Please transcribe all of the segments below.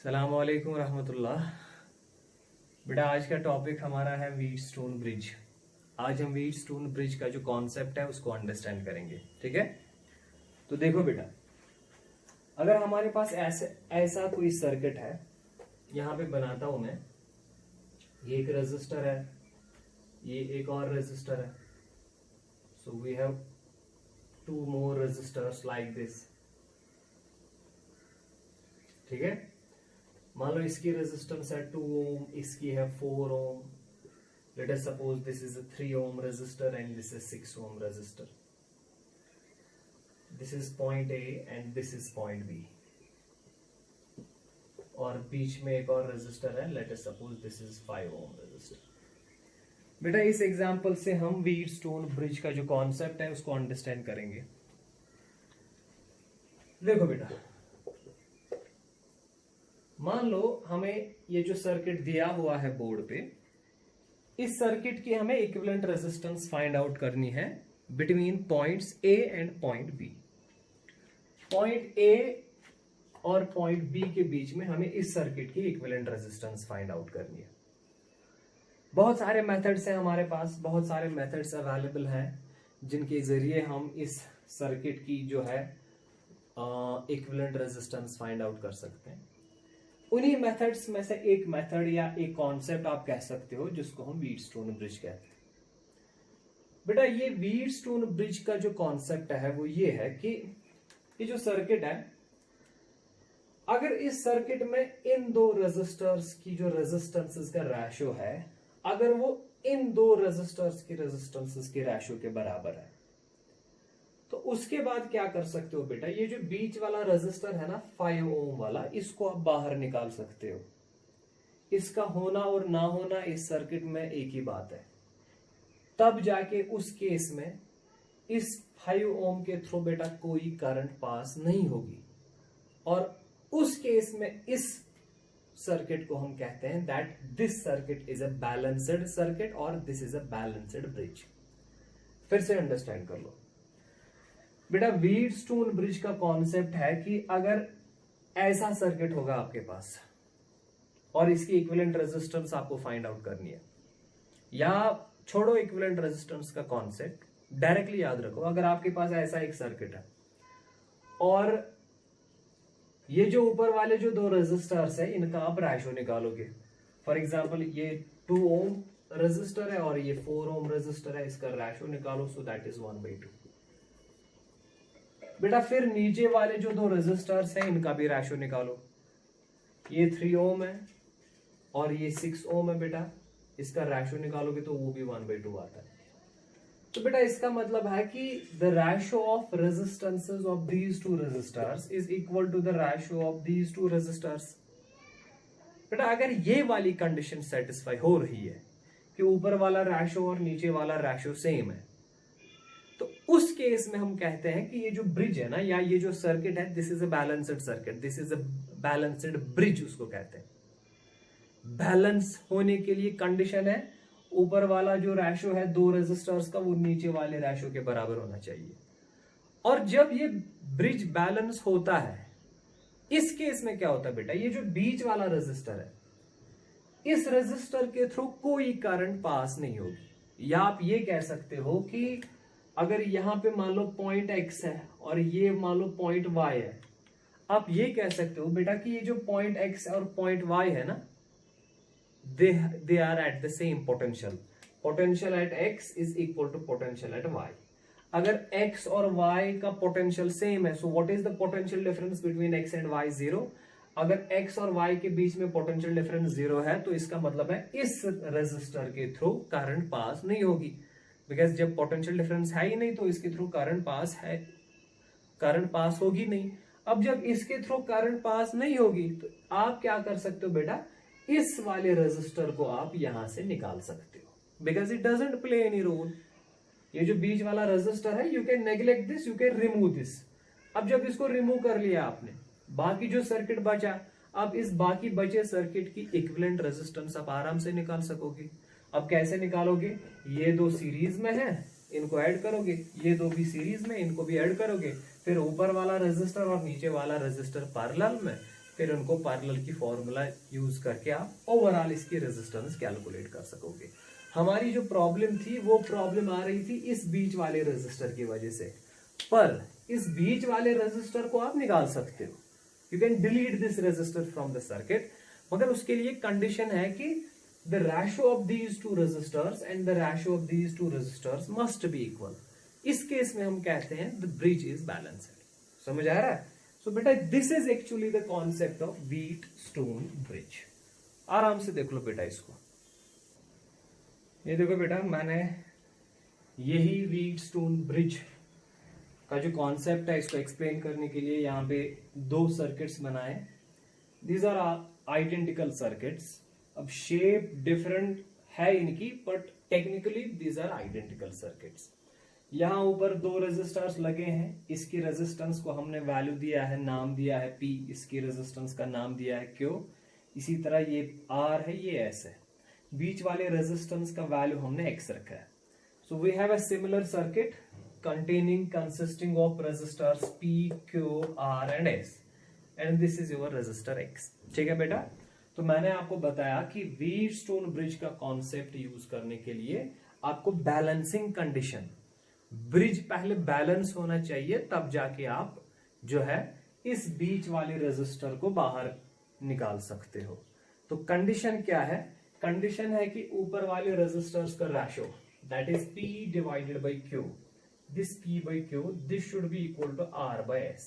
सलाम वालेकुम रहमतुल्लाह। बेटा आज का टॉपिक हमारा है व्हीटस्टोन ब्रिज। आज हम व्हीटस्टोन ब्रिज का जो कॉन्सेप्ट है उसको अंडरस्टैंड करेंगे, ठीक है। तो देखो बेटा, अगर हमारे पास ऐसा कोई सर्किट है, यहां पे बनाता हूं मैं। ये एक रेजिस्टर है, ये एक और रेजिस्टर है। So we have two more resistors like this, ठीक है। मान लो इसकी रेजिस्टेंस है 2 ओम, इसकी है 4 ohm. Let us suppose this is a 3 ohm resistor and this is 6 ohm resistor. This is point A and this is point B, और बीच में एक और रेजिस्टर है। Let us suppose this is 5 ohm resistor. बेटा इस example से हम व्हीटस्टोन ब्रिज का जो कॉन्सेप्ट है उसको अंडरस्टैंड करेंगे। देखो बेटा, मान लो हमें ये जो सर्किट दिया हुआ है बोर्ड पे, इस सर्किट की हमें इक्विवेलेंट रेजिस्टेंस फाइंड आउट करनी है between points A and point B. Point A और पॉइंट बी के बीच में हमें इस सर्किट की इक्विवेलेंट रेजिस्टेंस फाइंड आउट करनी है। बहुत सारे मेथड्स हैं हमारे पास, बहुत सारे मेथड्स अवेलेबल हैं जिनके जरिए हम इस सर्किट की जो है इक्विवेलेंट रेजिस्टेंस फाइंड आउट कर सकते हैं। उन्हीं मेथड्स में से एक मेथड या एक कॉन्सेप्ट आप कह सकते हो जिसको हम व्हीटस्टोन ब्रिज कहते हैं। बेटा ये व्हीटस्टोन ब्रिज का जो कॉन्सेप्ट है वो ये है कि ये जो सर्किट है, अगर इस सर्किट में इन दो रेजिस्टर्स की जो रेजिस्टेंसेस का रेशियो है, अगर वो इन दो रेजिस्टर्स की रेजिस्टेंसेस के रेशियो के बराबर है, तो उसके बाद क्या कर सकते हो बेटा, ये जो बीच वाला रेजिस्टर है ना 5 ओम वाला, इसको आप बाहर निकाल सकते हो। इसका होना और ना होना इस सर्किट में एक ही बात है। तब जाके उस केस में इस 5 ओम के थ्रू बेटा कोई करंट पास नहीं होगी, और उस केस में इस सर्किट को हम कहते हैं that this circuit is a balanced circuit और this is a balanced bridge. फिर से अंडरस्टैंड कर लो बेटा, व्हीटस्टोन ब्रिज का कॉन्सेप्ट है कि अगर ऐसा सर्किट होगा आपके पास और इसकी इक्विवेलेंट रेजिस्टेंस आपको फाइंड आउट करनी है, या छोड़ो इक्विवेलेंट रेजिस्टेंस का कॉन्सेप्ट, डायरेक्टली याद रखो, अगर आपके पास ऐसा एक सर्किट है और ये जो ऊपर वाले जो दो रेजिस्टर्स है इनका आप रेशियो निकालोगे। फॉर एग्जांपल ये 2 ओम रेजिस्टर है और ये 4 ओम रेजिस्टर है, इसका रेशियो निकालो, सो दैट इज 1/2। बेटा फिर नीचे वाले जो दो रेजिस्टर्स हैं इनका भी रेशियो निकालो। ये 3 ओम है और ये 6 ओम है बेटा, इसका रेशियो निकालोगे तो वो भी 1/2 आता है। तो बेटा इसका मतलब है कि the ratio of resistances of these two resistors is equal to the ratio of these two resistors. बेटा अगर ये वाली कंडीशन सेटिस्फाई हो रही है कि ऊपर वाला रेशियो और नीचे वाला रेशियो सेम है, तो उस केस में हम कहते हैं कि ये जो ब्रिज है ना, या ये जो सर्किट है, this is a balanced circuit, this is a balanced bridge उसको कहते हैं। बैलेंस होने के लिए कंडीशन है ऊपर वाला जो रेशियो है दो रेजिस्टर्स का, वो नीचे वाले रेशियो के बराबर होना चाहिए। और जब ये ब्रिज बैलेंस होता है, इस केस में क्या होता है बेटा, ये जो बीच वाला रेजिस्टर है, इस रेजिस्टर के थ्रू कोई करंट पास नहीं होगी। या आप ये कह सकते हो कि अगर यहां पे मान लो पॉइंट एक्स है और ये मान लो पॉइंट वाई है, आप ये कह सकते हो बेटा कि ये जो पॉइंट एक्स और पॉइंट वाई है ना, they are at the same potential. Potential at x is equal to potential at y. अगर x और y का पोटेंशियल सेम है, so what is the potential difference between x and y? 0। अगर x और y के बीच में potential difference 0 है तो इसका मतलब है इस रेजिस्टर के थ्रू करंट पास नहीं होगी, बिकॉज जब पोटेंशियल डिफरेंस है ही नहीं तो इसके थ्रू करंट पास होगी नहीं। अब जब इसके थ्रू करंट पास नहीं होगी तो आप क्या कर सकते हो बेटा, इस वाले रेजिस्टर को आप यहां से निकाल सकते हो, because it doesn't play any role. ये जो बीच वाला रेजिस्टर है, you can neglect this, you can remove this. अब जब इसको रिमूव कर लिया आपने, बाकी जो सर्किट बचा, अब इस बाकी बचे सर्किट की इक्विवेलेंट रेजिस्टेंस आप आराम से निकाल सकोगे। अब कैसे निकालोगे, ये दो सीरीज में है, इनको ऐड करोगे, ये दो भी सीरीज में, इनको भी ऐड करोगे, फिर ऊपर वाला रेजिस्टर और नीचे वाला रेजिस्टर पैरेलल में, फिर उनको पैरेलल की फॉर्मूला यूज करके आप ओवरऑल इसकी रेजिस्टेंस कैलकुलेट कर सकोगे। हमारी जो प्रॉब्लम थी वो प्रॉब्लम आ रही थी इस बीच वाले रेजिस्टर की वजह से, पर इस बीच वाले रेजिस्टर को आप निकाल सकते हो, you can delete this resistor from the circuit, मगर उसके लिए कंडीशन है कि the ratio of these two resistors and the ratio of these two resistors must be equal. इस केस में हम कहते हैं द ब्रिज इज बैलेंस्ड। समझ आ रहा है? सो बेटा this is actually the concept of wheat stone bridge. आराम से देख लो बेटा इसको। ये देखो बेटा, मैंने यही व्हीट स्टोन ब्रिज का जो कॉन्सेप्ट है इसको एक्सप्लेन करने के लिए यहाँ पे दो सर्किट्स बनाए। These are identical circuits. अब शेप डिफरेंट है इनकी, but technically these are identical circuits. यहाँ ऊपर दो रेजिस्टर्स लगे हैं, इसकी रेजिस्टेंस को हमने वैल्यू दिया है, नाम दिया है P, इसकी रेजिस्टेंस का नाम दिया है Q। इसी तरह ये R है, ये S है। बीच वाले रेजिस्टेंस का वैल्यू हमने X रखा है। So we have a similar circuit consisting of resistors P, Q, R and S, and this is your resistor X। ठीक है बेटा? तो मैंने आपको बताया कि व्हीट स्टोन ब्रिज का कॉन्सेप्ट यूज करने के लिए आपको बैलेंसिंग कंडीशन, ब्रिज पहले बैलेंस होना चाहिए, तब जाके आप जो है इस बीच वाले रेजिस्टर को बाहर निकाल सकते हो। तो कंडीशन क्या है? कंडीशन है कि ऊपर वाले रेजिस्टर्स का ratio, that is P divided by Q, this P by Q, this should be equal to R by S।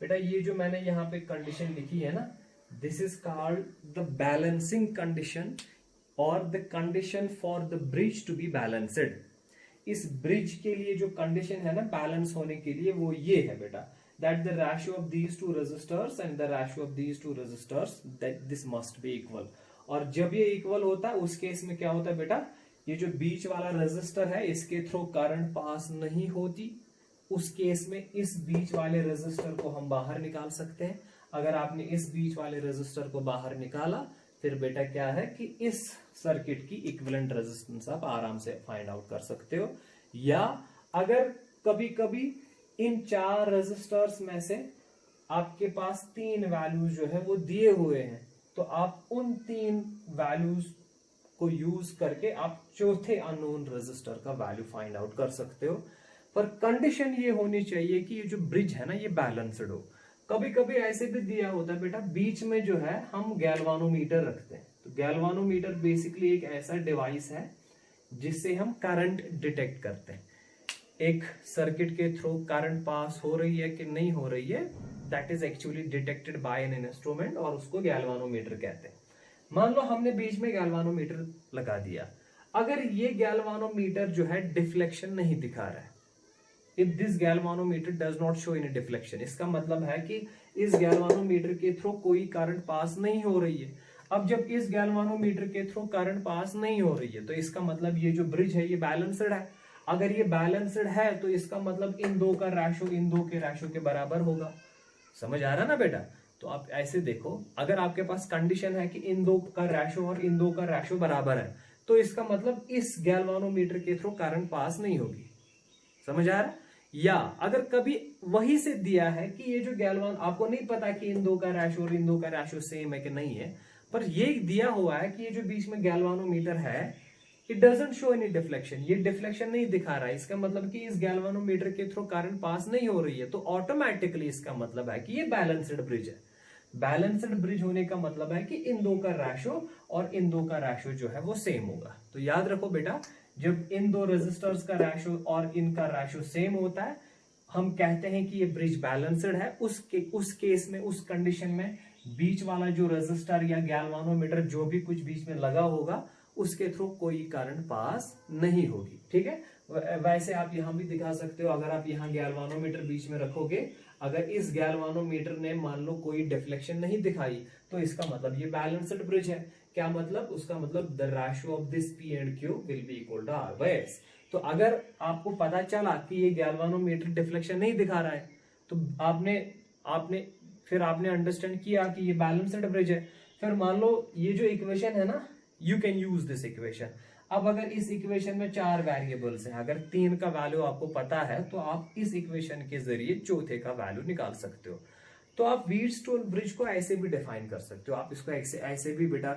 बेटा ये जो मैंने यहाँ पे कंडीशन लिखी है ना, this is called the balancing condition और the condition for the bridge to be balanced. इस ब्रिज के लिए जो कंडीशन है ना बैलेंस होने के लिए, वो ये है बेटा, that the ratio of these two resistors and the ratio of these two resistors, that this must be equal. और जब ये इक्वल होता है उस केस में क्या होता है बेटा, ये जो बीच वाला रेजिस्टर है इसके थ्रू करंट पास नहीं होती, उस केस में इस बीच वाले रेजिस्टर को हम बाहर निकाल सकते हैं। अगर आपने इस बीच वाले रेजिस्टर को बाहर निकाला, फिर बेटा क्या है कि इस सर्किट की इक्विवेलेंट रेजिस्टेंस आप आराम से फाइंड आउट कर सकते हो। या अगर कभी कभी इन चार रेजिस्टर्स में से आपके पास तीन वैल्यूज जो है वो दिए हुए हैं, तो आप उन तीन वैल्यूज को यूज करके आप चौथे अननोन रेजिस्टर का वैल्यू फाइंड आउट कर सकते हो। पर कंडीशन ये होनी चाहिए कि ये जो ब्रिज है ना ये बैलेंस्ड हो। कभी कभी ऐसे भी दिया होता है बेटा, बीच में जो है हम गैल्वानोमीटर रखते हैं। तो गैल्वानोमीटर बेसिकली एक ऐसा डिवाइस है जिससे हम करंट डिटेक्ट करते हैं। एक सर्किट के थ्रू करंट पास हो रही है कि नहीं हो रही है, that is actually detected by an instrument और उसको गैल्वानोमीटर कहते हैं। मान लो हमने बीच में गैल्वानोमीटर लगा दिया, अगर ये गैल्वानोमीटर जो है डिफ्लेक्शन नहीं दिखा रहा है, if this galvanometer does not show any deflection, इसका मतलब है कि इस गैल्वानोमीटर के थ्रू कोई करंट पास नहीं हो रही है। अब जब इस गैल्वानोमीटर के थ्रू करंट पास नहीं हो रही है, तो इसका मतलब ये जो ब्रिज है ये बैलेंस्ड है। अगर ये बैलेंस्ड है तो इसका मतलब इन दो का रेशियो इन दो के रेशियो के बराबर होगा। समझ आ रहा ना बेटा? तो आप ऐसे देखो, अगर आपके पास कंडीशन है कि इन दो का रेशियो और इन दो का रेशियो बराबर है, तो इसका मतलब इस गैल्वानोमीटर के थ्रू करंट पास नहीं होगी। समझ आ रहा? या अगर कभी वही से दिया है कि ये जो गैल्वान, आपको नहीं पता कि इन दो का रेशियो और इन दो का रेशियो सेम है कि नहीं है, पर ये दिया हुआ है कि ये जो बीच में गैल्वानोमीटर है it doesn't show any deflection, ये डिफ्लेक्शन नहीं दिखा रहा है, इसका मतलब कि इस गैल्वानोमीटर के थ्रू करंट पास नहीं हो रही है, तो ऑटोमेटिकली इसका मतलब है कि ये बैलेंस्ड ब्रिज है। बैलेंस्ड ब्रिज होने का मतलब है कि इन दो का रेशियो और इन दो का रेशियो जो है वो सेम होगा। तो याद रखो बेटा, जब इन दो रेजिस्टर्स का रेशियो और इनका रेशियो सेम होता है, हम कहते हैं कि ये ब्रिज बैलेंस्ड है। उस केस में, उस कंडीशन में बीच वाला जो रेजिस्टर या गैल्वानोमीटर जो भी कुछ बीच में लगा होगा उसके थ्रू कोई करंट पास नहीं होगी। ठीक है? वैसे आप यहां भी दिखा सकते हो, अगर आप यहाँ गैल्वानोमीटर बीच में रखोगे, अगर इस गैल्वानोमीटर ने मान लो कोई डिफ्लेक्शन नहीं दिखाई, तो इसका मतलब ये बैलेंस्ड ब्रिज है। क्या मतलब? उसका मतलब the ratio of this P and Q will be equal to R by S। तो अगर आपको पता चला कि ये गैल्वानोमीटर डिफ्लेक्शन नहीं दिखा रहा है, तो आपने अंडरस्टैंड किया कि ये बैलेंस्ड ब्रिज है। फिर मान लो ये जो इक्वेशन है ना, you can use this equation. अब अगर इस इक्वेशन में चार वेरिएबल्स हैं, अगर तीन का वैल्यू आपको पता है, तो आप इस इक्वेशन के जरिए चौथे का वैल्यू निकाल सकते हो। तो आप व्हीटस्टोन ब्रिज को ऐसे भी डिफाइन कर सकते हो, आप इसको ऐसे भी बेटा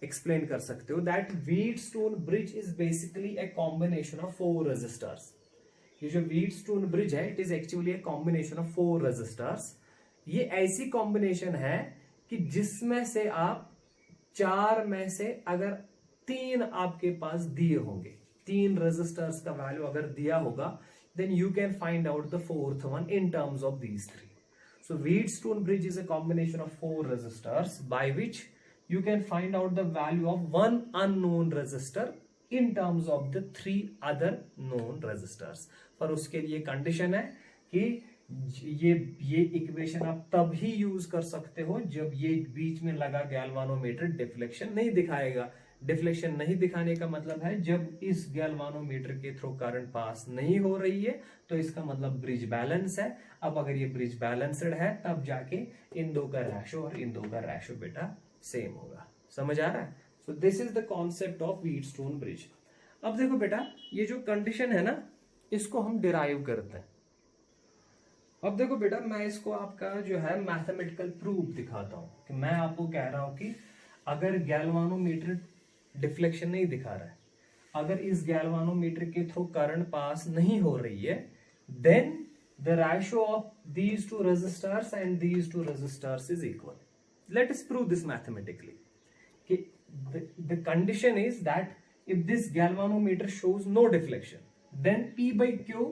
एक्सप्लेन कर सकते हो that Wheatstone bridge is basically a combination of 4 resistors. ये जो व्हीटस्टोन ब्रिज है it is actually a combination of 4 resistors. ये ऐसी कॉम्बिनेशन है कि जिसमें से आप 4 में से अगर 3 आपके पास दिए होंगे, 3 रेजिस्टर्स का वैल्यू अगर दिया होगा, then you can find out the 4th one in terms of these 3. So Wheatstone bridge is a combination of 4 resistors by which you can find out the value of one unknown resistor in terms of the 3 other known resistors. पर उसके लिए condition है कि ये equation आप तभी use कर सकते हो जब ये बीच में लगा गैल्वानोमीटर डिफ्लेक्शन नहीं दिखाएगा। डिफ्लेक्शन नहीं दिखाने का मतलब है जब इस गैल्वानोमीटर के थ्रू करंट पास नहीं हो रही है तो इसका मतलब ब्रिज बैलेंस है। अब अगर ये ब्रिज बैलेंस्ड है तब जाके इन दो का रेशो और इन दो का रेशो बेटा सेम होगा। समझ आ रहा है? So this is the concept of Wheatstone bridge. अब देखो बेटा ये जो कंडीशन है ना इसको हम डिराइव करते हैं। अब देखो बेटा मैं इसको आपका जो है मैथमेटिकल प्रूफ दिखाता हूं कि मैं आपको कह रहा हूं कि अगर गैल्वानोमीटर डिफ्लेक्शन नहीं दिखा रहा है, अगर इस गैल्वानोमीटर के थ्रू करंट पास नहीं हो रही है, then the ratio of these two resistors and these two resistors is equal. Let us prove this mathematically कि the condition is that if this galvanometer shows no deflection then P by Q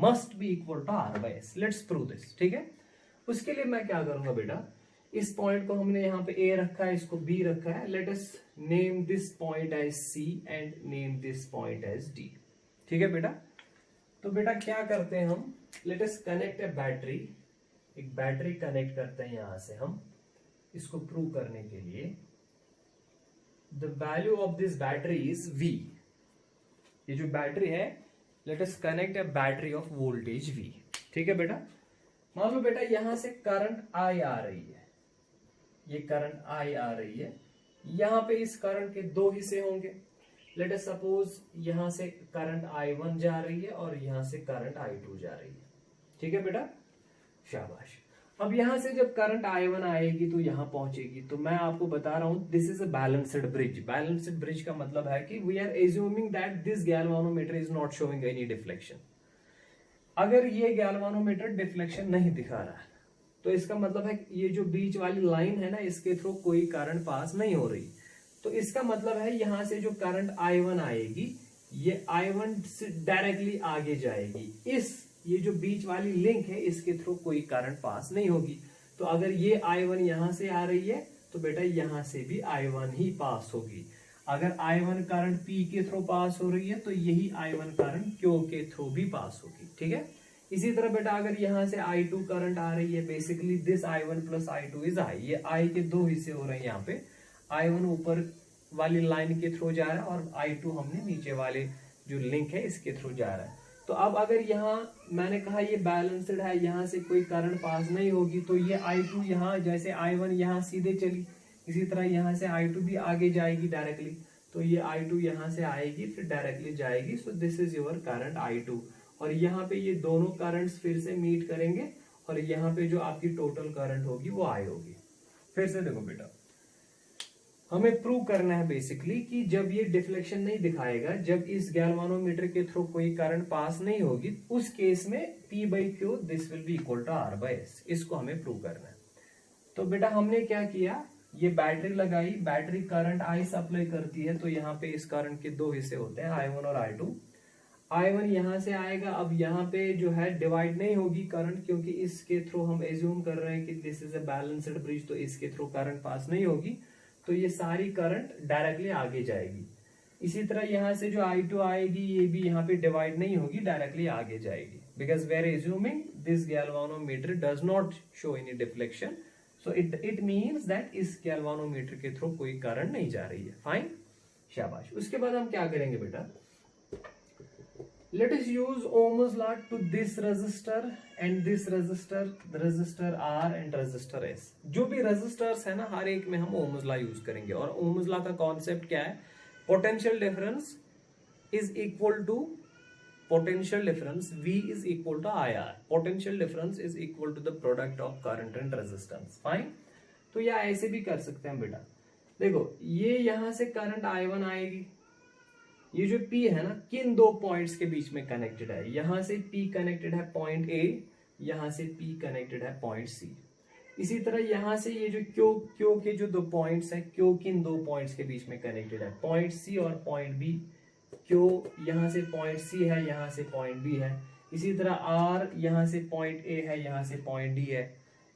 must be equal to R by S. Let's prove this. ठीक है, उसके लिए मैं क्या करूंगा बेटा, इस पॉइंट को हमने यहाँ पे A रखा है, इसको B रखा है। Let us name this point as C and name this point as D। ठीक है बेटा, तो बेटा क्या करते हैं हम, लेट अस कनेक्ट ए बैटरी, एक बैटरी कनेक्ट करते हैं यहां से हम इसको प्रूव करने के लिए। The value of this battery is V। ये जो बैटरी है, let us connect A battery of voltage V। ठीक है बेटा, मान लो बेटा यहां से करंट I आ रही है, ये करंट I आ रही है, यहां पे इस करंट के 2 हिस्से होंगे। लेट अस सपोज यहां से करंट I1 जा रही है और यहां से करंट I2 जा रही है। ठीक है बेटा, शाबाश। अब यहां से जब करंट I1 आएगी तो यहां पहुंचेगी, तो मैं आपको बता रहा हूं this is a balanced bridge. Balanced bridge का मतलब है कि we are assuming that this galvanometer is not showing any deflection. अगर ये गैल्वानोमीटर डिफ्लेक्शन नहीं दिखा रहा है तो इसका मतलब है ये जो बीच वाली लाइन है ना इसके थ्रू कोई करंट पास नहीं हो रही, तो इसका मतलब है यहां से जो करंट I1 आएगी ये I1 से डायरेक्टली आगे जाएगी, ये जो बीच वाली लिंक है इसके थ्रू कोई करंट पास नहीं होगी। तो अगर ये I1 यहां से आ रही है तो बेटा यहां से भी I1 ही पास होगी। अगर I1 करंट P के थ्रू पास हो रही है तो यही I1 करंट Q के थ्रू भी पास होगी। ठीक है, इसी तरह बेटा अगर यहां से I2 करंट आ रही है, basically this I1 plus I2 is I, ये I के 2 हिस्से हो रहे हैं। यहाँ पे I1 ऊपर वाली लाइन के थ्रू जा रहा है और I2 हमने नीचे वाले जो लिंक है इसके थ्रू जा रहा है। तो अब अगर यहाँ मैंने कहा ये बैलेंस्ड है, यहाँ से कोई करंट पास नहीं होगी, तो ये I2 यहाँ जैसे I1 यहाँ सीधे चली, इसी तरह यहाँ से I2 भी आगे जाएगी डायरेक्टली, तो ये I2 यहाँ से आएगी फिर डायरेक्टली जाएगी। सो this is your current I2, और यहाँ पे ये दोनों करंट्स फिर से मीट करेंगे और यहाँ पे जो आपकी टोटल करंट होगी वो I होगी। फिर से देखो बेटा, हमें प्रूव करना है बेसिकली कि जब ये डिफ्लेक्शन नहीं दिखाएगा, जब इस गैल्वानोमीटर के थ्रू कोई करंट पास नहीं होगी, उस केस में P by Q this will be equal to R by S। इसको हमें प्रूव करना है। तो बेटा हमने क्या किया, ये बैटरी लगाई, बैटरी करंट I सप्लाई करती है, तो यहाँ पे इस करंट के 2 हिस्से होते हैं I1 और I2। I1 यहाँ से आएगा, अब यहाँ पे जो है डिवाइड नहीं होगी करंट, क्योंकि इसके थ्रू हम एज्यूम कर रहे हैं कि this is a balanced bridge, तो इसके थ्रू करंट पास नहीं होगी, तो ये सारी करंट डायरेक्टली आगे जाएगी। इसी तरह यहाँ से जो I2 आएगी ये भी यहाँ पे डिवाइड नहीं होगी, डायरेक्टली आगे जाएगी, because we are assuming this galvanometer does not show any deflection, so it means that इस गैल्वानोमीटर के थ्रू कोई करंट नहीं जा रही है। फाइन, शाबाश। उसके बाद हम क्या करेंगे बेटा, let us use Ohm's law to this resistor and this resistor, the resistor R and resistor S। जो भी रेजिस्टर्स है ना हर एक में हम Ohm's law यूज करेंगे, और Ohm's law का कॉन्सेप्ट क्या है, potential difference is equal to potential difference V is equal to IR, potential difference is equal to the product of current and resistance. Fine, तो या ऐसे भी कर सकते हैं बेटा, देखो ये यहां से करंट I1 आएगी, ये जो P है ना किन दो पॉइंट्स के बीच में कनेक्टेड है, यहां से P कनेक्टेड है पॉइंट A, यहां से P कनेक्टेड है पॉइंट C। इसी तरह यहां से ये जो क्यू के जो दो पॉइंट्स हैं, क्यू किन दो पॉइंट्स के बीच में कनेक्टेड है, पॉइंट C और पॉइंट B। क्यू यहां से पॉइंट C है, यहां से पॉइंट B है। इसी तरह R यहां से पॉइंट A है, यहां से पॉइंट D है।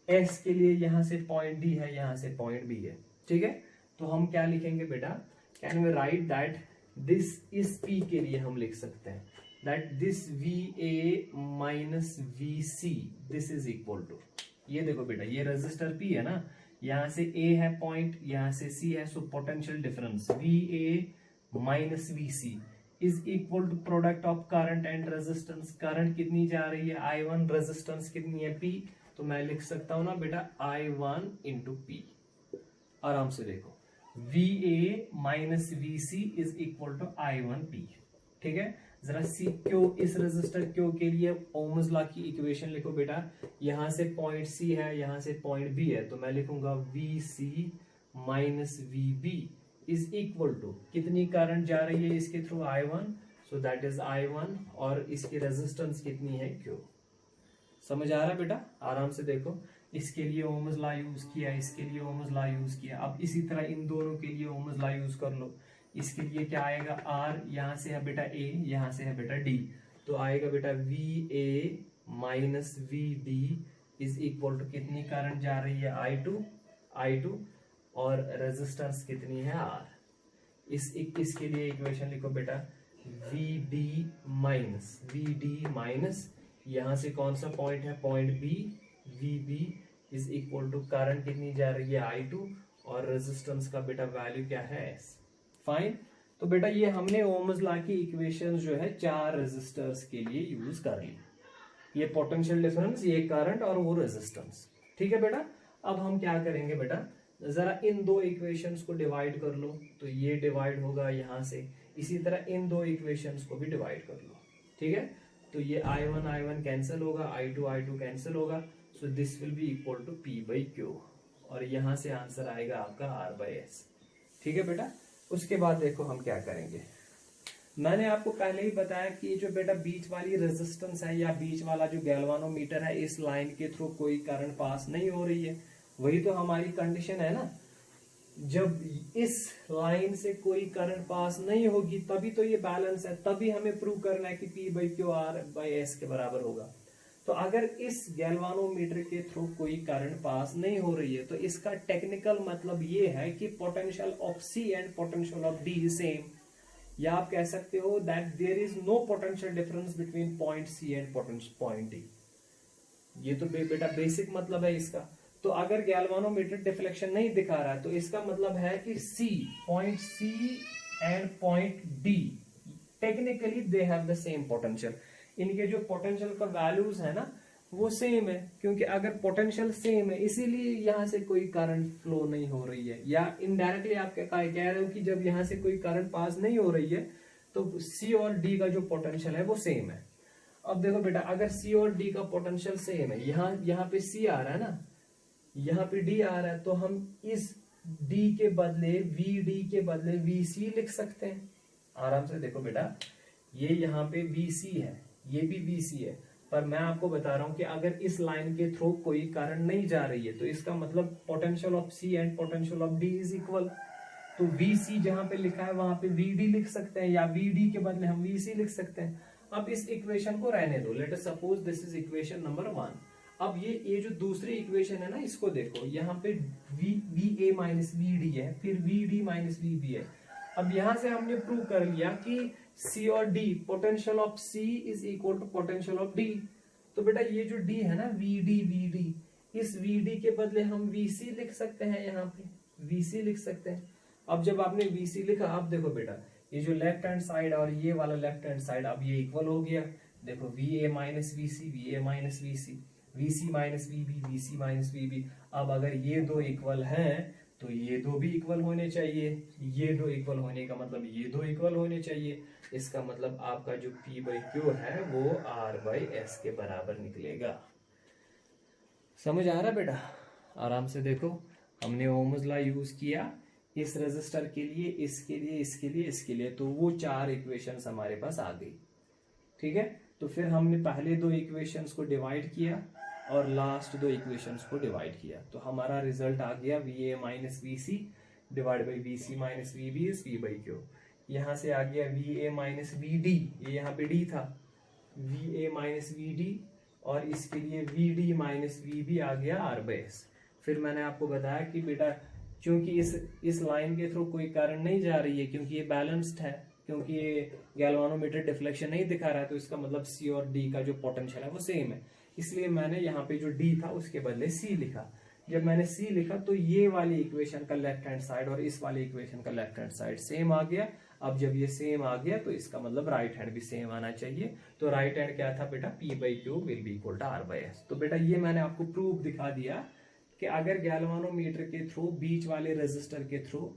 S के लिए यहां से पॉइंट D है, यहां से पॉइंट B है। ठीक है, तो हम क्या लिखेंगे बेटा, can we write that this इस P के लिए हम लिख सकते हैं that this VA minus VC this is equal to, ये देखो बेटा ये रेजिस्टर P है ना, यहां से A है पॉइंट, यहां से C है, so potential difference VA minus VC is equal to product of current and resistance. Current कितनी जा रही है I1, रेजिस्टेंस कितनी है P, तो मैं लिख सकता हूं ना बेटा I1 इंटू P। आराम से देखो VA minus VC is equal to I1P। ठीक है, जरा सी क्यू इस रेजिस्टर क्यू के लिए ओम्स लॉ की इक्वेशन लिखो बेटा, यहां से पॉइंट C है, यहां से पॉइंट B है, तो मैं लिखूंगा VC minus VB is equal to कितनी करंट जा रही है इसके through I1, so that is I1, और इसकी रेजिस्टेंस कितनी है Q। समझ आ रहा है बेटा, आराम से देखो, इसके लिए ओम्स लॉ यूज किया, इसके लिए ओम्स लॉ यूज किया, अब इसी तरह इन दोनों के लिए ओम्स लॉ यूज कर लो। इसके लिए क्या आएगा R, यहां से है बेटा A, यहां से है बेटा D, तो आएगा बेटा VA minus VD is equal to कितनी करंट जा रही है I2, और रेजिस्टेंस कितनी है R। इसके लिए इक्वेशन लिखो बेटा VD माइनस यहां से कौन सा पॉइंट है point B, VB is equal to current कितनी जा रही है I2, और रेजिस्टेंस का बेटा वैल्यू क्या है S। फाइन, तो बेटा ये हमने ओम्स लॉ की इक्वेशन जो है चार रेजिस्टर्स के लिए यूज कर ली, ये पोटेंशियल डिफरेंस, ये करंट और वो रेजिस्टेंस। ठीक है बेटा, अब हम क्या करेंगे बेटा, जरा इन दो इक्वेशंस को डिवाइड कर लो, तो ये डिवाइड होगा यहां से, इसी तरह इन दो इक्वेशंस को भी डिवाइड कर लो। ठीक है, तो ये I1 कैंसिल होगा, I2 कैंसिल होगा, so this will be equal to P by Q, और यहां से आंसर आएगा आपका R बाई S। ठीक है बेटा, उसके बाद देखो हम क्या करेंगे, मैंने आपको पहले ही बताया कि जो बेटा बीच वाली रेजिस्टेंस है या बीच वाला जो गैल्वानोमीटर है, इस लाइन के थ्रू कोई करंट पास नहीं हो रही है, वही तो हमारी कंडीशन है ना, जब इस लाइन से कोई करंट पास नहीं होगी तभी तो ये बैलेंस है, तभी हमें प्रूव करना है कि P by Q R by S के बराबर होगा। तो अगर इस गैल्वानोमीटर के थ्रू कोई करंट पास नहीं हो रही है, तो इसका टेक्निकल मतलब ये है कि potential of C and potential of D same, या आप कह सकते हो that there is no potential difference between point C and point D। ये तो बेटा बेसिक मतलब है इसका। तो अगर गैल्वानोमीटर डिफ्लेक्शन नहीं दिखा रहा है, तो इसका मतलब है कि point C and point D technically they have the same potential, इनके जो पोटेंशियल का वैल्यूज है ना वो सेम है, क्योंकि अगर पोटेंशियल सेम है इसीलिए यहां से कोई करंट फ्लो नहीं हो रही है, या इनडायरेक्टली आप कह रहे हो कि जब यहां से कोई करंट पास नहीं हो रही है तो C और D का जो पोटेंशियल है वो सेम है। अब देखो बेटा, अगर C और D का पोटेंशियल सेम है, यहाँ पे C आ रहा है ना, यहाँ पे D आ रहा है, तो हम इस D के बदले VD के बदले VC लिख सकते हैं। आराम से देखो बेटा, ये यहाँ पे VC है, ये भी VC है, पर मैं आपको बता रहा हूं कि अगर इस लाइन के थ्रू कोई करंट नहीं जा रही है, तो इसका मतलब potential of C and potential of D is equal. तो VC जहां पे लिखा है वहां पे VD लिख सकते हैं, या VD के बदले हम VC लिख सकते हैं। अब इस इक्वेशन को रहने दो, late us suppose this is equation number 1। अब ये जो दूसरी इक्वेशन है ना, इसको देखो, यहाँ पे VA माइनस VD है, फिर VD माइनस VB है। अब यहां से हमने प्रूव कर लिया कि C और D, potential of C is equal to potential of D। तो बेटा ये जो D है ना, VD, इस VD के बदले हम VC लिख सकते हैं, यहाँ पे VC लिख सकते हैं। अब जब आपने VC लिखा, अब देखो बेटा, ये जो लेफ्ट हैंड साइड और ये वाला लेफ्ट हैंड साइड, अब ये इक्वल हो गया। देखो VA minus VC, VA minus VC minus VB, VC minus VB। अब अगर ये दो इक्वल हैं तो ये दो भी इक्वल होने चाहिए, ये दो इक्वल होने का मतलब ये दो इक्वल होने चाहिए। इसका मतलब आपका जो P बाई क्यू है वो R बाई S के बराबर निकलेगा। समझ आ रहा बेटा? आराम से देखो, हमने ओम्स लॉ यूज किया इस रेजिस्टर के लिए, इसके लिए, इसके लिए, इसके लिए, तो वो चार इक्वेशंस हमारे पास आ गई। ठीक है, तो फिर हमने पहले दो इक्वेशंस को डिवाइड किया और लास्ट दो इक्वेशंस को डिवाइड किया, तो हमारा रिजल्ट आ गया VA minus VC divide by VC minus VB is P by Q. यहाँ से आ गया VA माइनस VD, ये यहाँ पे D था, VA माइनस VD, और इसके लिए VD माइनस VB आ गया R बाई S। फिर मैंने आपको बताया कि बेटा क्योंकि इस लाइन के थ्रू कोई करंट नहीं जा रही है, क्योंकि ये बैलेंस्ड है, क्योंकि ये गैल्वानोमीटर डिफ्लेक्शन नहीं दिखा रहा है, तो इसका मतलब C और D का जो पोटेंशियल है वो सेम है, इसलिए मैंने यहाँ पे जो D था उसके बदले C लिखा। जब मैंने C लिखा तो ये वाली इक्वेशन का लेफ्ट हैंड साइड और इस वाली इक्वेशन का लेफ्ट हैंड साइड सेम आ गया। अब जब ये सेम आ गया तो इसका मतलब राइट हैंड भी सेम आना चाहिए। तो राइट हैंड क्या था बेटा? P by Q will be equal to R by S। तो बेटा ये मैंने आपको प्रूफ दिखा दिया कि अगर गैल्वानोमीटर के थ्रू, बीच वाले रेजिस्टर के थ्रू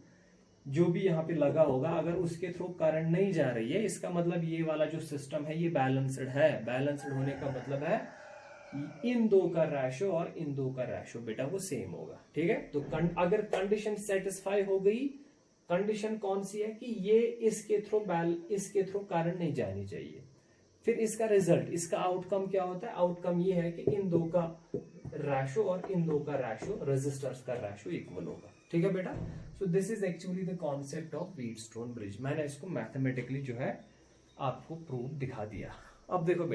जो भी यहाँ पे लगा होगा, अगर उसके थ्रू करंट नहीं जा रही है, इसका मतलब ये वाला जो सिस्टम है ये बैलेंस्ड है। बैलेंस्ड होने का मतलब है इन दो का रेशो और इन दो का रेशो बेटा वो सेम होगा। ठीक है, तो अगर कंडीशन सेटिस्फाई हो गई, कंडीशन कौन सी है कि ये इसके थ्रू करंट नहीं जानी चाहिए, फिर इसका रिजल्ट, इसका आउटकम क्या होता है? आउटकम ये है कि इन दो का रेशो और इन दो का रेशो, रेजिस्टर्स का रेशो इक्वल होगा। ठीक है बेटा, so this is actually the concept of Wheatstone bridge. मैंने इसको मैथमेटिकली जो है आपको प्रूफ दिखा दिया। अब देखो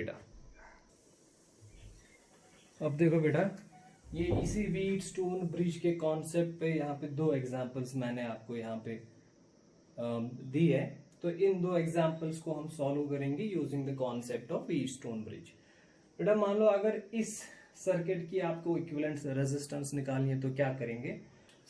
बेटा, ये इसी व्हीटस्टोन ब्रिज के कॉन्सेप्ट पे यहाँ पे दो एग्जांपल्स मैंने आपको यहाँ पे दी है। तो इन दो एग्जांपल्स को हम सॉल्व करेंगे using the concept of Wheatstone bridge. बेटा मान लो अगर इस सर्किट की आपको इक्विवेलेंट रेजिस्टेंस निकालनी है तो क्या करेंगे?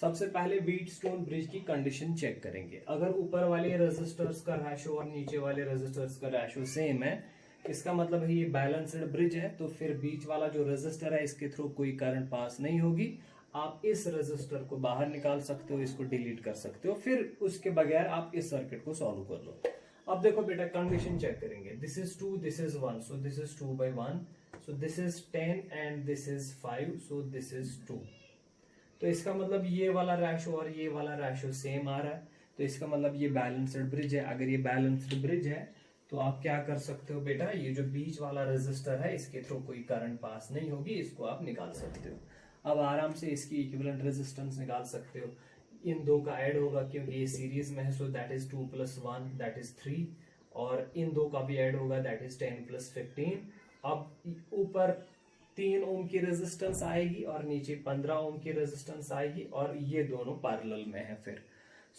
सबसे पहले व्हीटस्टोन ब्रिज की कंडीशन चेक करेंगे। अगर ऊपर वाले रेजिस्टर्स का रेशो और नीचे वाले रेजिस्टर्स का रेशो सेम है, इसका मतलब है ये बैलेंस्ड ब्रिज है, तो फिर बीच वाला जो रेजिस्टर है इसके थ्रू कोई करंट पास नहीं होगी। आप इस रेजिस्टर को बाहर निकाल सकते हो, इसको डिलीट कर सकते हो, फिर उसके बगैर आप इस सर्किट को सॉल्व कर लो। अब देखो बेटा, कंडीशन चेक करेंगे। This is 2, this is 1, so this is 2 by 1, so this is 10 and this is 5, so this is 2। तो इसका मतलब ये वाला रेशो और ये वाला रेशो सेम आ रहा है, तो इसका मतलब ये बैलेंस्ड ब्रिज है। अगर ये बैलेंस्ड ब्रिज है तो आप क्या कर सकते हो बेटा, ये जो बीच वाला रेजिस्टर है इसके थ्रू कोई करंट पास नहीं होगी, इसको आप निकाल सकते हो। अब आराम से इसकी इक्विवेलेंट रेजिस्टेंस निकाल सकते हो। इन दो का ऐड होगा क्योंकि ये सीरीज में है, सो दैट इज 2 + 1 दैट इज 3, और इन दो का भी ऐड होगा, दैट इज 10 + 15। अब ऊपर 3 ओम की रेजिस्टेंस आएगी और नीचे 15 ओम की रेजिस्टेंस आएगी, और ये दोनों पैरेलल में है। फिर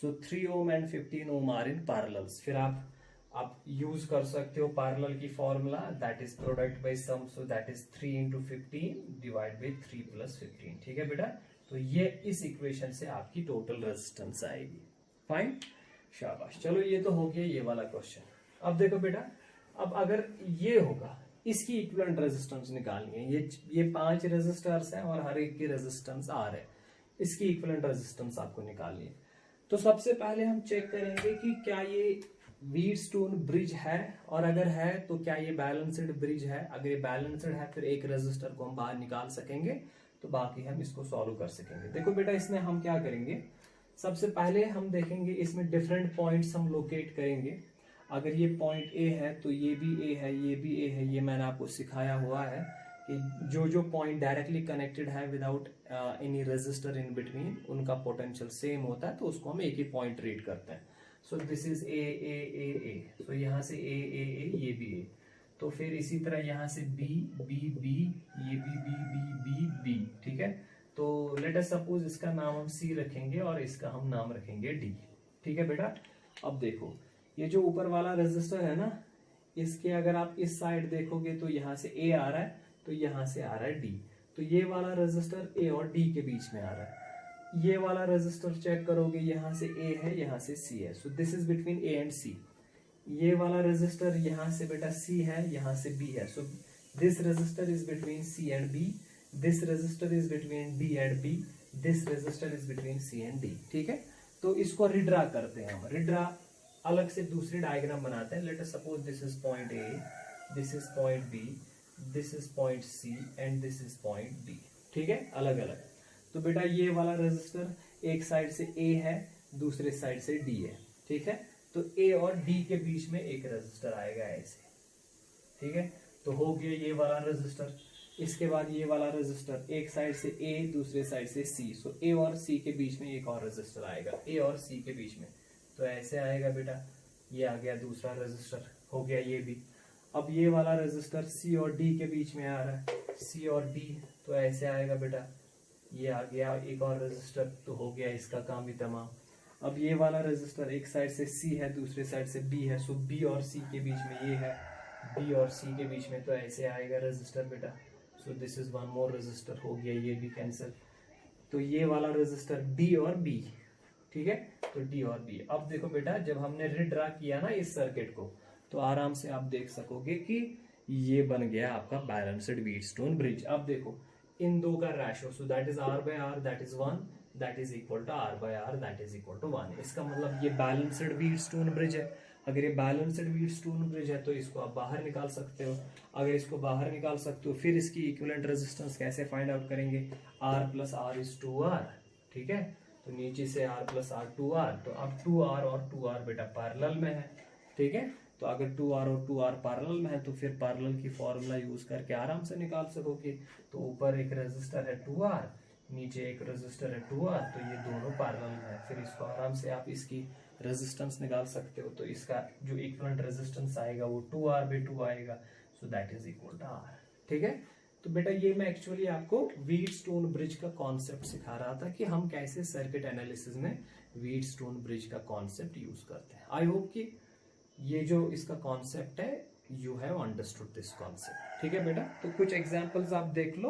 so 3 ohm and 15 ohm are in parallels. फिर आप यूज कर सकते हो पैरेलल की formula, that is product by sum, so that is 3 × 15 divide by 3 + 15। ठीक है बेटा, तो ये इस इक्वेशन से आपकी टोटल रेजिस्टेंस आएगी। फाइन, शाबाश। चलो ये तो हो गया ये वाला क्वेश्चन। अब देखो बेटा, अब अगर ये होगा, इसकी इक्विवेलेंट रेजिस्टेंस निकालनी है। ये 5 रेजिस्टर्स हैं और हर एक की रेजिस्टेंस R है, इसकी इक्विवेलेंट रेजिस्टेंस आपको निकालनी है। तो सबसे पहले हम चेक करेंगे कि क्या ये व्हीटस्टोन ब्रिज है, और अगर है तो क्या ये बैलेंस्ड ब्रिज है। अगर ये बैलेंस्ड है फिर एक रेजिस्टर को हम बाहर निकाल सकेंगे, तो बाकी हम इसको सॉल्व कर सकेंगे। देखो बेटा, इसमें हम क्या करेंगे, सबसे पहले हम देखेंगे इसमें डिफरेंट पॉइंट्स हम लोकेट करेंगे। अगर ये पॉइंट ए है तो ये भी ए है, ये भी ए है, ये मैंने आपको सिखाया हुआ है कि जो पॉइंट डायरेक्टली कनेक्टेड है without any resistor in between, उनका पोटेंशियल सेम होता है, तो उसको हम एक ही पॉइंट रीड करते हैं। सो दिस इज ए ए ए ए, सो यहाँ से ए ए ए, ये भी ए, तो फिर इसी तरह यहाँ से बी बी बी, ये भी बी बी बी बी। ठीक है, तो लेट अस सपोज इसका नाम हम सी रखेंगे और इसका हम नाम रखेंगे डी। ठीक है बेटा, अब देखो ये जो ऊपर वाला रेजिस्टर है ना, इसके अगर आप इस साइड देखोगे तो यहाँ से ए आ रहा है, तो यहाँ से आ रहा है डी, तो ये वाला रेजिस्टर ए और डी के बीच में आ रहा है। ये वाला रेजिस्टर चेक करोगे, यहाँ से ए है, यहाँ से सी है, so this is between A and C. ये वाला रेजिस्टर यहाँ से बेटा सी है, यहाँ से बी है, so this resistor is between C and B, this resistor is between D and B, this resistor is between C and D, ठीक है। तो इसको रिड्रा करते हैं हम, रिड्रा अलग से दूसरी डायग्राम बनाते हैं। Let us suppose this is point A, this is point B, this is point C and this is point D, ठीक है, अलग अलग। तो बेटा ये वाला रेजिस्टर एक साइड से ए है, दूसरे साइड से डी है, ठीक है। तो ए और डी के बीच में एक रेजिस्टर आएगा ऐसे, ठीक है। तो हो गया ये वाला रेजिस्टर। इसके बाद ये वाला रेजिस्टर एक साइड से ए, दूसरे साइड से सी, सो ए और सी के बीच में एक और रेजिस्टर आएगा, ए और सी के बीच में, तो ऐसे आएगा बेटा। ये आ गया दूसरा रेजिस्टर, हो गया ये भी। अब ये वाला रेजिस्टर सी और डी के बीच में आ रहा है, सी और डी, तो ऐसे आएगा बेटा। ये आ गया एक और रेजिस्टर, तो हो गया इसका काम भी तमाम। अब ये वाला रेजिस्टर एक साइड से सी है, दूसरे साइड से बी है, सो बी और सी के बीच में ये है, बी और सी के बीच में, तो ऐसे आएगा रेजिस्टर बेटा। So this is one more resistor, हो गया ये भी कैंसिल। तो ये वाला रेजिस्टर डी और बी, ठीक है, तो डी और बी। अब देखो बेटा, जब हमने रिड्रा किया ना इस सर्किट को, तो आराम से आप देख सकोगे कि ये बन गया आपका बैलेंस्ड व्हीटस्टोन ब्रिज। अब देखो इन दो का ratio, so that is R by R, that is 1, that is equal to R by R, that is equal to 1। इसका मतलब ये बैलेंस्ड व्हीटस्टोन ब्रिज है। अगर ये बैलेंस्ड व्हीटस्टोन ब्रिज है तो इसको आप बाहर निकाल सकते हो। अगर इसको बाहर निकाल सकते हो, फिर इसकी इक्विवेलेंट रेजिस्टेंस कैसे फाइंड आउट करेंगे? R plus R is 2R, ठीक है। तो नीचे से R प्लस आर 2R, तो अब 2R और 2R बेटा पैरेलल में है, ठीक है। तो अगर 2R और 2R पैरेलल में है तो फिर पैरेलल की फॉर्मूला यूज करके आराम से निकाल सकोगे। तो ऊपर एक रेजिस्टर है 2R, नीचे एक रेजिस्टर है 2R, तो ये दोनों पैरेलल में है। फिर इसको आराम से आप इसकी रेजिस्टेंस निकाल सकते हो। तो इसका जो इक्विवेलेंट रेजिस्टेंस आएगा वो 2R/2 आएगा, so that is equal to R, ठीक है। तो बेटा ये मैं एक्चुअली आपको व्हीटस्टोन ब्रिज का कॉन्सेप्ट सिखा रहा था कि हम कैसे सर्किट एनालिसिस में व्हीटस्टोन ब्रिज का कॉन्सेप्ट यूज करते हैं। आई होप कि ये जो इसका कॉन्सेप्ट है, you have understood this concept, ठीक है बेटा। तो कुछ एग्जांपल्स आप देख लो,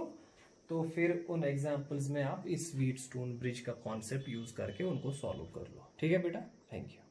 तो फिर उन एग्जांपल्स में आप इस व्हीटस्टोन ब्रिज का कॉन्सेप्ट यूज करके उनको सॉल्व कर लो, ठीक है बेटा। Thank you.